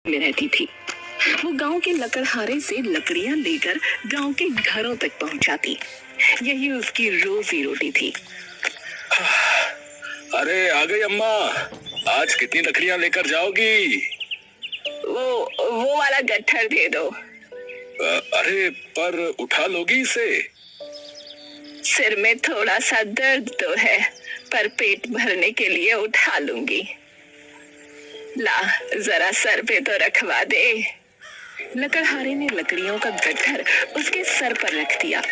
में रहती थी। वो गांव के लकड़हारे से लकड़ियां लेकर गांव के घरों तक पहुंचाती। यही उसकी रोजी रोटी थी। अरे आ गई अम्मा, आज कितनी लकड़ियां लेकर जाओगी? वो वाला गट्ठर दे दो। अरे पर उठा लोगी इसे? सिर में थोड़ा सा दर्द तो है, पर पेट भरने के लिए उठा लूंगी। ला जरा सर पे तो रखवा दे। लकड़हारे ने लकड़ियों का गट्ठर उसके सर पर रख दिया।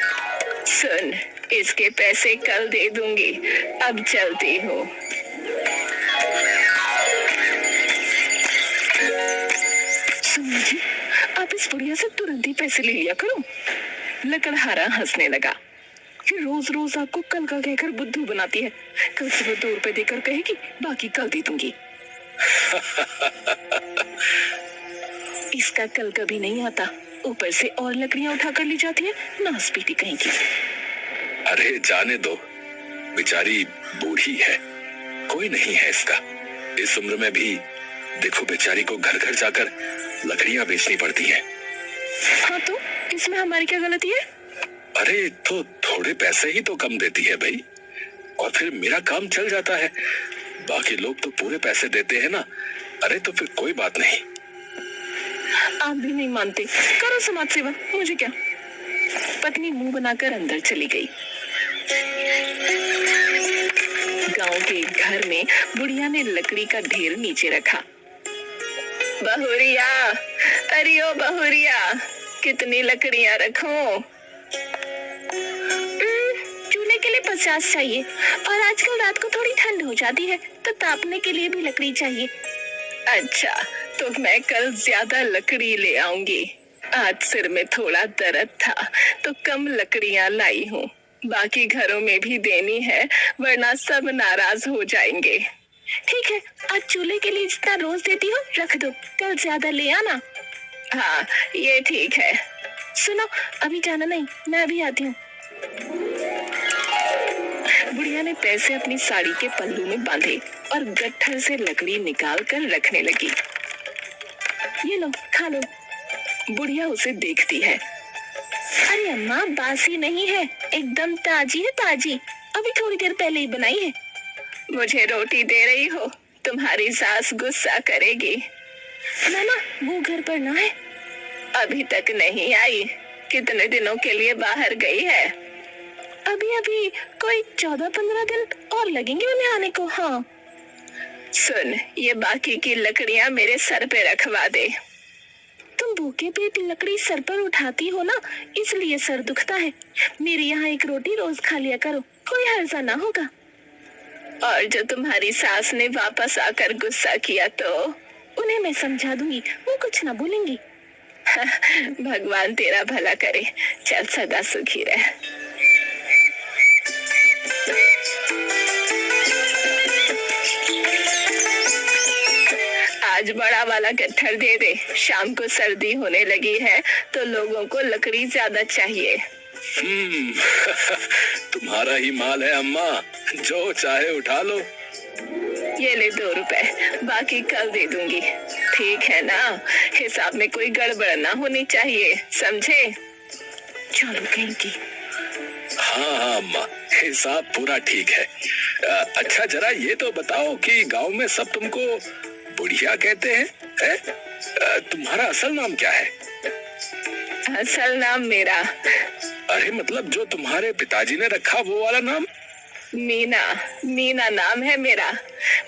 सुन, इसके पैसे कल दे दूंगी, अब चलती हूँ। सुनिए जी, आप इस बुढ़िया से तुरंत ही पैसे ले लिया करो। लकड़हारा हंसने लगा कि रोज रोज आपको कल का कहकर बुद्धू बनाती है। कल सुबह 2 रुपए देकर कहेगी, बाकी कल दे दूंगी। इसका कल कभी नहीं आता, ऊपर से और लकड़ियां उठा कर ली जाती है, नास पीटी कहीं की। अरे जाने दो, बेचारी बूढ़ी है, कोई नहीं है इसका। इस उम्र में भी देखो बेचारी को घर घर जाकर लकड़ियां बेचनी पड़ती है। हाँ तो इसमें हमारी क्या गलती है? अरे तो थोड़े पैसे ही तो कम देती है भाई, और फिर मेरा काम चल जाता है। बाकी लोग तो पूरे पैसे देते हैं ना। अरे तो फिर कोई बात नहीं। आप भी नहीं मानते, करो समाज सेवा, मुझे क्या। पत्नी मुंह बनाकर अंदर चली गई। गांव के एक घर में बुढ़िया ने लकड़ी का ढेर नीचे रखा। बहुरिया, अरे ओ बहुरिया, कितनी लकड़ियां रखूं? चूल्हे के लिए 50 चाहिए, और आजकल रात को थोड़ी ठंड हो जाती है तो तापने के लिए भी लकड़ी चाहिए। अच्छा, तो मैं कल ज्यादा लकड़ी ले आऊंगी। आज सिर में थोड़ा दर्द था तो कम लकड़ियां लाई हूँ। बाकी घरों में भी देनी है, वरना सब नाराज हो जाएंगे। ठीक है, आज चूल्हे के लिए जितना रोज देती हो रख दो, कल ज्यादा ले आना। हाँ ये ठीक है। सुनो, अभी जाना नहीं, मैं अभी आती हूँ। बुढ़िया ने पैसे अपनी साड़ी के पल्लू में बांधे और गट्ठर से लकड़ी निकाल कर रखने लगी। ये लो, खा लो। बुढ़िया उसे देखती है। अरे अम्मा, बासी नहीं है, एकदम ताजी है, ताजी, अभी थोड़ी देर पहले ही बनाई है। मुझे रोटी दे रही हो? तुम्हारी सास गुस्सा करेगी। ना ना, वो घर पर ना है। अभी तक नहीं आई? कितने दिनों के लिए बाहर गई है? अभी अभी कोई 14-15 दिन और लगेंगे उन्हें आने को। हाँ सुन, ये बाकी की लकड़ियां मेरे सर पे रखवा दे। तुम भूखे पेट लकड़ी सर पर उठाती हो ना, इसलिए सर दुखता है। मेरे यहाँ एक रोटी रोज खा लिया करो, कोई हर्जा ना होगा। और जो तुम्हारी सास ने वापस आकर गुस्सा किया तो उन्हें मैं समझा दूंगी, वो कुछ ना बोलेंगी। भगवान तेरा भला करे, चल सदा सुखी रह। आज बड़ा वाला गट्ठर दे दे, शाम को सर्दी होने लगी है तो लोगों को लकड़ी ज्यादा चाहिए। तुम्हारा ही माल है अम्मा, जो चाहे उठा लो। ये ले 2 रुपए, बाकी कल दे दूंगी। ठीक है ना? हिसाब में कोई गड़बड़ ना होनी चाहिए, समझे? चलो कहीं की। हाँ अम्मा, हिसाब पूरा ठीक है। अच्छा जरा ये तो बताओ कि गांव में सब तुमको बुढ़िया कहते हैं? तुम्हारा असल नाम क्या है? असल नाम मेरा? अरे मतलब जो तुम्हारे पिताजी ने रखा वो वाला नाम? मीना, मीना नाम है मेरा,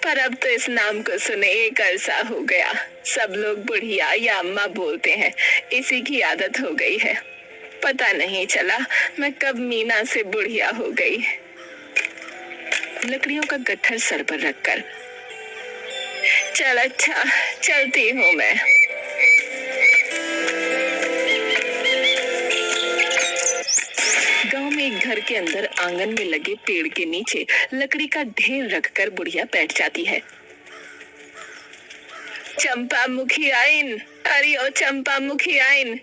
पर अब तो इस नाम को सुने एक अरसा हो गया। सब लोग बुढ़िया या अम्मा बोलते हैं, इसी की आदत हो गई है। पता नहीं चला मैं कब मीना से बुढ़िया हो गई। लकड़ियों का गट्ठर सर पर रखकर, चल अच्छा, चलती हूँ मैं। गांव में एक घर के अंदर आंगन में लगे पेड़ के नीचे लकड़ी का ढेर रखकर बुढ़िया बैठ जाती है। चंपा मुखी आइन, अरे ओ चंपा मुखी आइन,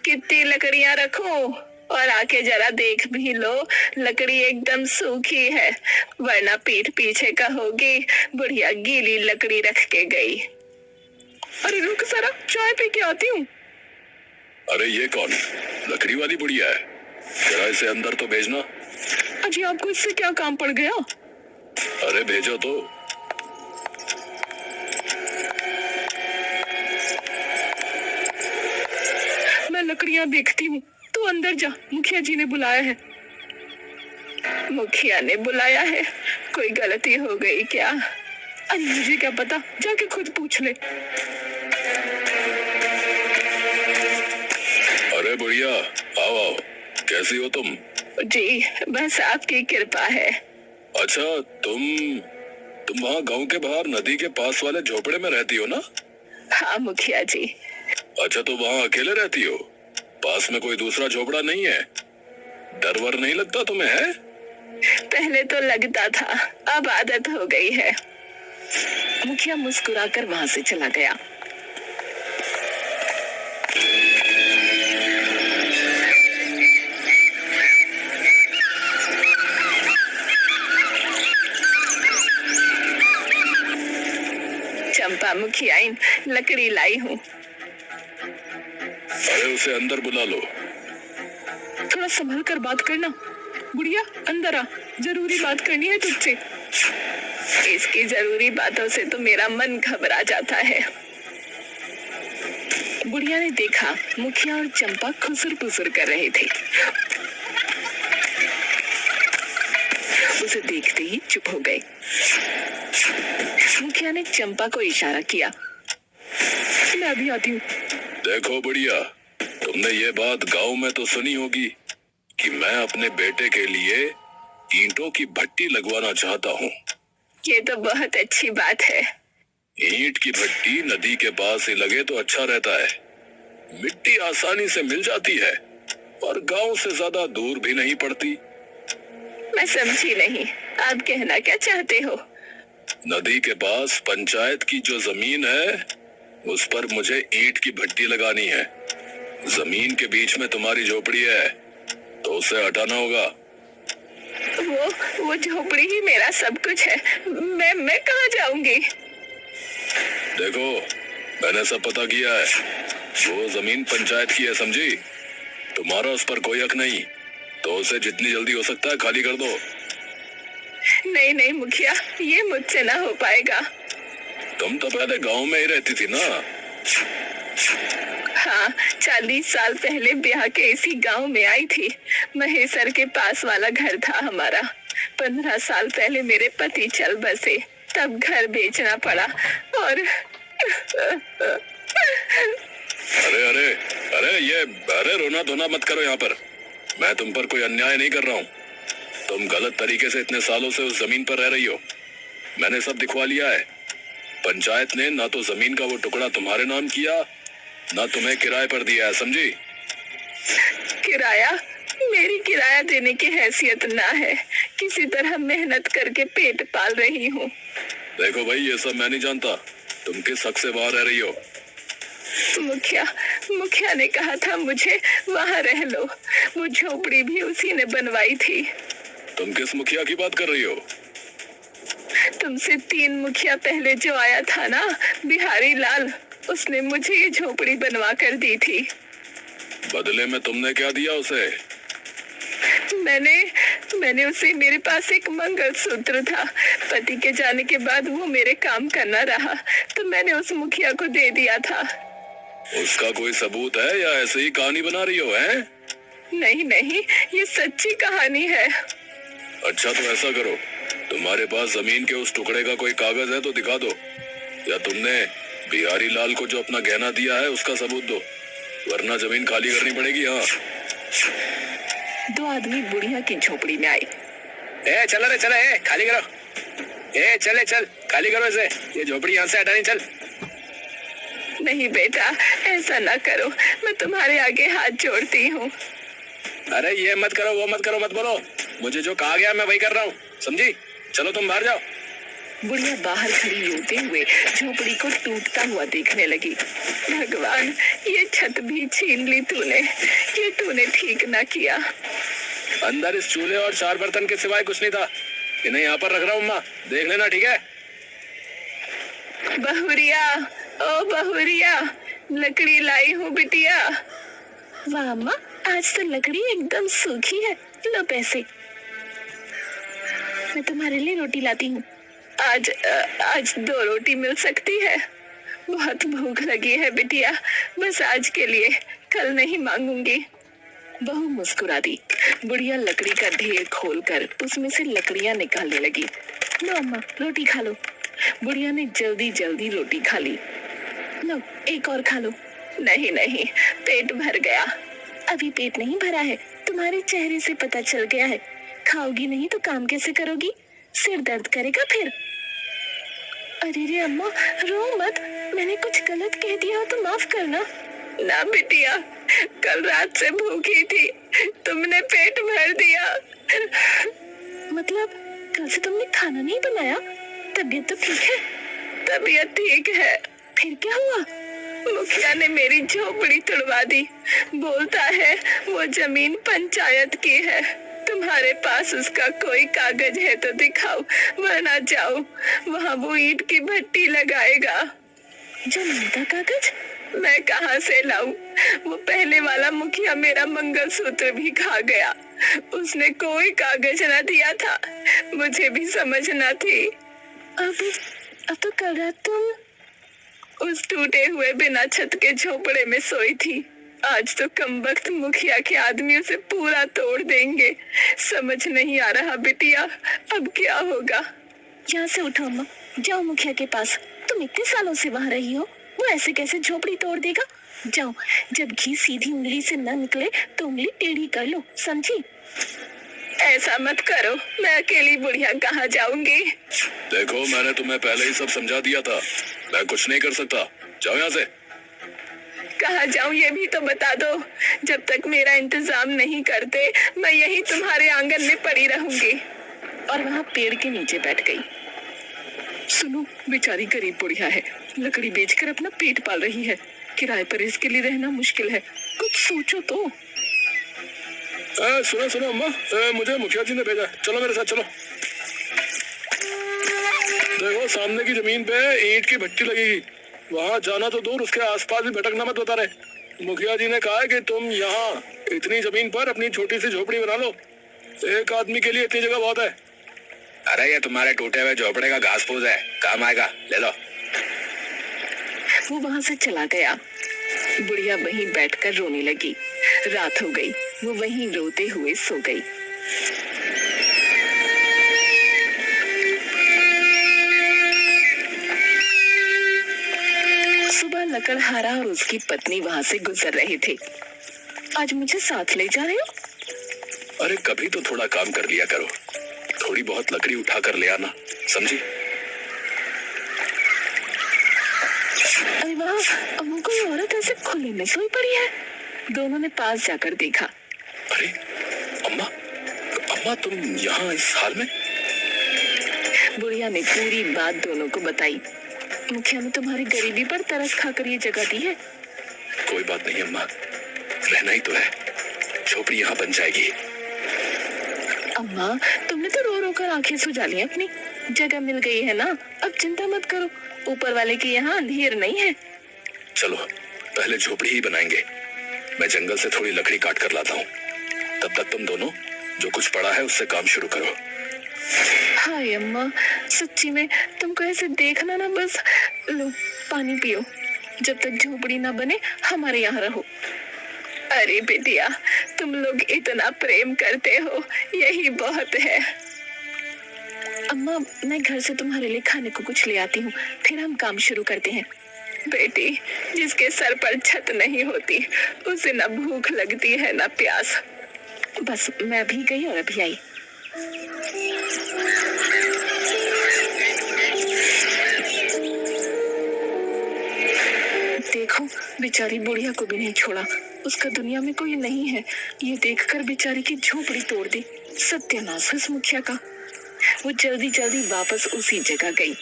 कितनी लकड़ियां रखूं? और आके जरा देख भी लो, लकड़ी एकदम सूखी है, वरना पीठ पीछे कहोगी बुढ़िया गीली लकड़ी रख के गई। अरे रुक जरा, चाय पी के आती हूँ। अरे ये कौन लकड़ी वाली बुढ़िया है? जरा इसे अंदर तो भेजना। अजी आपको इससे क्या काम पड़ गया? अरे भेजो तो। मैं लकड़ियां देखती हूँ, तू अंदर जा, मुखिया जी ने बुलाया है। मुखिया ने बुलाया है? कोई गलती हो गई क्या? अरे मुझे क्या पता, जाके खुद पूछ ले। अरे बुढ़िया, आओ आओ, कैसी हो तुम? जी बस आपकी कृपा है। अच्छा, तुम वहाँ गांव के बाहर नदी के पास वाले झोपड़े में रहती हो ना? हाँ मुखिया जी। अच्छा, तो वहाँ अकेले रहती हो? पास में कोई दूसरा झोपड़ा नहीं है? डर वर नहीं लगता तुम्हें, है? पहले तो लगता था, अब आदत हो गई है। मुखिया मुस्कुराकर वहां से चला गया। चंपा मुखियाइन, लकड़ी लाई हूँ। अरे उसे अंदर बुला लो। थोड़ा संभल कर बात करना। बुढ़िया अंदर आ, जरूरी बात करनी है तुझसे। इसकी जरूरी बातों से तो मेरा मन घबरा जाता है। बुढ़िया ने देखा मुखिया और चंपा खुसर पुसर कर रहे थे। उसे देखते ही चुप हो गए। मुखिया ने चंपा को इशारा किया, मैं अभी आती हूँ। देखो बुढ़िया, तुमने ये बात गांव में तो सुनी होगी कि मैं अपने बेटे के लिए ईंटों की भट्टी लगवाना चाहता हूँ। ये तो बहुत अच्छी बात है। ईंट की भट्टी नदी के पास ही लगे तो अच्छा रहता है। मिट्टी आसानी से मिल जाती है और गांव से ज्यादा दूर भी नहीं पड़ती। मैं समझी नहीं, आप कहना क्या चाहते हो? नदी के पास पंचायत की जो जमीन है उस पर मुझे ईंट की भट्टी लगानी है। जमीन के बीच में तुम्हारी झोपड़ी है तो उसे हटाना होगा। वो झोपड़ी ही मेरा सब कुछ है। मैं कहाँ जाऊंगी? देखो, मैंने सब पता किया है। वो जमीन पंचायत की है, समझी? तुम्हारा उस पर कोई हक नहीं, तो उसे जितनी जल्दी हो सकता है खाली कर दो। नहीं नहीं मुखिया, ये मुझसे ना हो पाएगा। तुम तो पहले गांव में ही रहती थी ना? हाँ, 40 साल पहले ब्याह के इसी गांव में आई थी। महेसर के पास वाला घर था हमारा। 15 साल पहले मेरे पति चल बसे, तब घर बेचना पड़ा और अरे अरे अरे रोना धोना मत करो यहाँ पर। मैं तुम पर कोई अन्याय नहीं कर रहा हूँ। तुम गलत तरीके से इतने सालों से उस जमीन पर रह रही हो। मैंने सब दिखवा लिया है। पंचायत ने ना तो जमीन का वो टुकड़ा तुम्हारे नाम किया, ना तुम्हें किराए पर दिया है, समझी? किराया? मेरी किराया देने की हैसियत ना है। किसी तरह मेहनत करके पेट पाल रही हूँ। देखो भाई, ये सब मैं नहीं जानता। तुम किस हक से बाहर रह रही हो? मुखिया ने कहा था मुझे वहाँ रह लो। वो झोपड़ी भी उसी ने बनवाई थी। तुम किस मुखिया की बात कर रही हो? तुमसे 3 मुखिया पहले जो आया था ना, बिहारी लाल, उसने मुझे ये झोपड़ी बनवा कर दी थी। बदले में तुमने क्या दिया उसे? मैंने उसे, मेरे पास एक मंगलसूत्र था। पति के जाने के बाद वो मेरे काम का न रहा, तो मैंने उस मुखिया को दे दिया था। उसका कोई सबूत है या ऐसे ही कहानी बना रही हो, हैं? नहीं, ये सच्ची कहानी है। अच्छा, तो ऐसा करो, तुम्हारे पास जमीन के उस टुकड़े का कोई कागज है तो दिखा दो, या तुमने बिहारी लाल को जो अपना गहना दिया है उसका सबूत दो, वरना जमीन खाली करनी पड़ेगी। हाँ। 2 आदमी बुढ़िया की झोपड़ी में आए। चलो रे, चलो, खाली करो। चल खाली करो इसे। ये झोपड़ी यहाँ से हटानी, चल। नहीं बेटा, ऐसा ना करो, मैं तुम्हारे आगे हाथ जोड़ती हूँ। अरे ये मत करो, वो मत करो, मत बोलो। मुझे जो कहा गया मैं वही कर रहा हूँ, समझी? चलो तुम बाहर जाओ। बुढ़िया बाहर खड़ी रोते हुए झोपड़ी को टूटता हुआ देखने लगी। भगवान, ये छत भी छीन ली तूने। ये तूने ठीक ना किया। अंदर इस चूल्हे और 4 बर्तन के सिवाय कुछ नहीं था। इन्हें यहाँ पर रख रहा हूँ, माँ, देख लेना, ठीक है? बहुरिया, ओ बहुरिया, लकड़ी लाई हूँ बिटिया। वाह अम्मा, आज तो लकड़ी एकदम सूखी है। लो पैसे। मैं तुम्हारे लिए रोटी लाती हूँ। आज 2 रोटी मिल सकती है? बहुत भूख लगी है बिटिया, बस आज के लिए, कल नहीं मांगूंगी। बहू मुस्कुरा दी। बुढ़िया लकड़ी का ढेर खोलकर उसमें से लकड़ियां निकालने लगी। लो अम्मा, रोटी खा लो। बुढ़िया ने जल्दी जल्दी रोटी खा ली। लो, एक और खा लो। नहीं नहीं, पेट भर गया। अभी पेट नहीं भरा है, तुम्हारे चेहरे से पता चल गया है। खाओगी नहीं तो काम कैसे करोगी? सिर दर्द करेगा फिर। अरे रे अम्मा, रो मत, मैंने कुछ गलत कह दिया हो तो माफ करना। ना बिटिया, कल रात से भूखी थी, तुमने पेट भर दिया। मतलब कल से तुमने खाना नहीं बनाया? तबीयत तो ठीक है? तबीयत ठीक है। फिर क्या हुआ? मुखिया ने मेरी झोपड़ी तुड़वा दी। बोलता है वो जमीन पंचायत की है। तुम्हारे पास उसका कोई कागज है तो दिखाओ, वरना जाओ, वहाँ वो ईंट की भट्टी लगाएगा। जमीन का कागज मैं कहाँ से लाऊं? वो पहले वाला मुखिया मेरा मंगलसूत्र भी खा गया। उसने कोई कागज न दिया था। मुझे भी समझना थी। अब तो कल रात तुम उस टूटे हुए बिना छत के झोपड़े में सोई थी। आज तो कमबख्त मुखिया के आदमी उसे पूरा तोड़ देंगे। समझ नहीं आ रहा बिटिया, अब क्या होगा? यहाँ से उठो अम्मा, जाओ मुखिया के पास। तुम इतने सालों से वहाँ रही हो, वो ऐसे कैसे झोपड़ी तोड़ देगा? जाओ, जब घी सीधी उंगली से न निकले तो उंगली टेढ़ी कर लो, समझी? ऐसा मत करो, मैं अकेली बुढ़िया कहाँ जाऊंगी? देखो, मैंने तुम्हें पहले ही सब समझा दिया था, मैं कुछ नहीं कर सकता। जाओ यहाँ से। कहाँ जाऊं ये भी तो बता दो। जब तक मेरा इंतजाम नहीं करते, मैं यही तुम्हारे आंगन में पड़ी रहूंगी। और वहाँ पेड़ के नीचे बैठ गई। सुनो, बेचारी गरीब बुढ़िया है, लकड़ी बेचकर अपना पेट पाल रही है। किराए पर इसके लिए रहना मुश्किल है, कुछ सोचो तो। सुनो सुनो अम्मा, मुझे मुखिया जी ने भेजा, चलो मेरे साथ चलो। देखो, सामने की जमीन पे ईंट की भट्टी लगेगी, वहाँ जाना तो दूर, उसके आसपास भी भटकना मत बता रहे। मुखिया जी ने कहा है कि तुम यहाँ इतनी जमीन पर अपनी छोटी सी झोपड़ी बना लो। एक आदमी के लिए इतनी जगह बहुत है। अरे ये तुम्हारे टूटे हुए झोपड़े का घास फूस है, काम आएगा, ले लो। वो वहाँ से चला गया। बुढ़िया वहीं बैठकर रोने लगी। रात हो गई, वो वहीं रोते हुए सो गई। सुबह लकड़हारा और उसकी पत्नी वहाँ से गुजर रहे थे। आज मुझे साथ ले जा रहे हो? अरे कभी तो थोड़ा काम कर लिया करो, थोड़ी बहुत लकड़ी उठा कर ले आना, समझी? अरे वाह, अम्मा, कोई औरत ऐसे खुले में सोई पड़ी है। दोनों ने पास जाकर देखा। अरे अम्मा, अम्मा तुम यहाँ इस हाल में? बुढ़िया ने पूरी बात दोनों को बताई। मुखिया ने तुम्हारी गरीबी पर तरस खाकर ये जगह दी है। कोई बात नहीं अम्मा, रहना ही तो है, झोपड़ी यहाँ बन जाएगी। अम्मा, तुमने तो रो रो कर आंखें सुजा ली अपनी। जगह मिल गई है ना, अब चिंता मत करो, ऊपर वाले के यहाँ अंधेर नहीं है। चलो पहले झोपड़ी ही बनाएंगे, मैं जंगल से थोड़ी लकड़ी काट कर लाता हूँ। तब तक तुम दोनों जो कुछ पड़ा है उससे काम शुरू करो। हाय अम्मा, सच्ची में तुमको ऐसे देखना ना, बस लो पानी पियो। जब तक झोपड़ी ना बने हमारे यहाँ रहो। अरे बेटिया, तुम लोग इतना प्रेम करते हो, यही बहुत है। अम्मा, मैं घर से तुम्हारे लिए खाने को कुछ ले आती हूँ, फिर हम काम शुरू करते हैं। बेटी, जिसके सर पर छत नहीं होती उसे ना भूख लगती है ना प्यास। बस मैं अभी गई और अभी आई। देखो, बेचारी बुढ़िया को भी नहीं छोड़ा, उसका दुनिया में कोई नहीं है। ये देखकर बेचारी की झोपड़ी तोड़ दी। सत्यानाश है इस मुखिया का। वो जल्दी जल्दी वापस उसी जगह गई।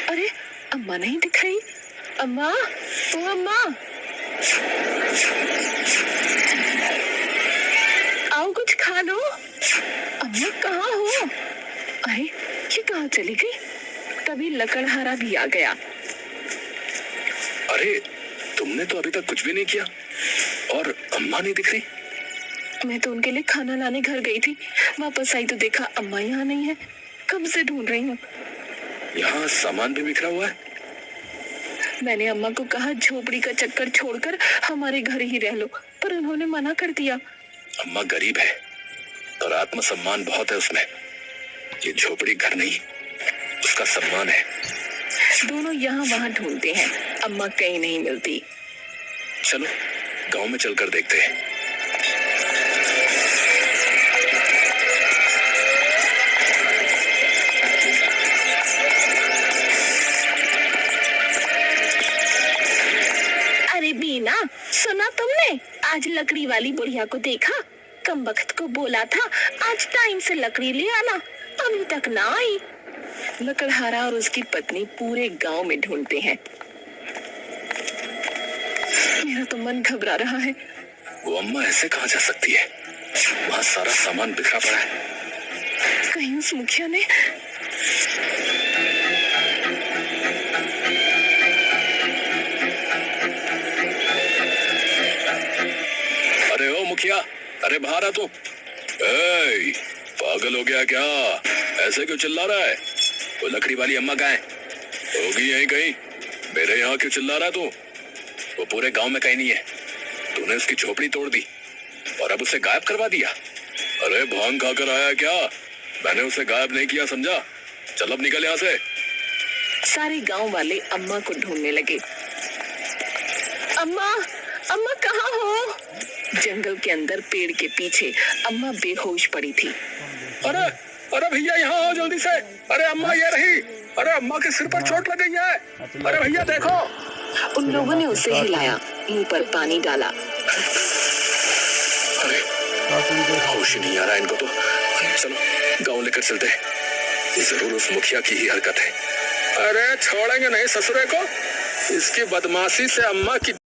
अरे अम्मा नहीं दिख रही। अम्मा, ओ अम्मा, आओ कुछ खा लो। अम्मा कहाँ हो? अरे ये कहाँ चली गई? तभी लकड़हारा भी आ गया। अरे तुमने तो अभी तक कुछ भी नहीं किया और अम्मा नहीं दिख रही। मैं तो उनके लिए खाना लाने घर गई थी, वापस आई तो देखा अम्मा यहाँ नहीं है। कब से ढूंढ रही हूँ। यहाँ सामान भी बिखरा हुआ है। मैंने अम्मा को कहा झोपड़ी का चक्कर छोड़कर हमारे घर ही रह लो, पर उन्होंने मना कर दिया। अम्मा गरीब है पर आत्मसम्मान बहुत है उसमें। ये झोपड़ी घर नहीं, उसका सम्मान है। दोनों यहाँ वहाँ ढूंढते हैं, अम्मा कहीं नहीं मिलती। चलो गांव में चलकर देखते हैं। अरे बीना, सुना तुमने? आज लकड़ी वाली बुढ़िया को देखा। कमबख्त को बोला था आज टाइम से लकड़ी ले आना, अभी तक ना आई। लकड़हारा और उसकी पत्नी पूरे गांव में ढूंढते हैं। मेरा तो मन घबरा रहा है। वो अम्मा ऐसे कहाँ जा सकती है? वहाँ सारा सामान बिखरा पड़ा है। कहीं उस मुखिया ने अरे ओ मुखिया, अरे बाहर आ तू। ए, पागल हो गया क्या? ऐसे क्यों चिल्ला रहा है? वो लकड़ी वाली अम्मा कहाँ है? होगी यहीं कहीं। मेरे यहाँ क्यों चिल्ला रहा तू? वो पूरे गांव में कहीं नहीं है। तूने उसकी झोपड़ी तोड़ दी और अब उसे गायब करवा दिया। अरे भांग खाकर आया क्या? मैंने उसे गायब नहीं किया, समझा? चल अब निकल यहाँ से। सारे गांव वाले अम्मा को ढूंढने लगे। अम्मा, अम्मा कहाँ हो? जंगल के अंदर पेड़ के पीछे अम्मा बेहोश पड़ी थी। अरे अरे भैया यहाँ आओ जल्दी से। अरे अम्मा ये रही। अरे अम्मा के सिर पर चोट लग गई है। अरे भैया देखो। उन लोगों ने उसे हिलाया, मुंह पर पानी डाला। अरे होश नहीं आ रहा इनको तो। चलो गांव लेकर चलते हैं। ये जरूर उस मुखिया की ही हरकत है। अरे छोड़ेंगे नहीं ससुरे को। इसकी बदमाशी से अम्मा की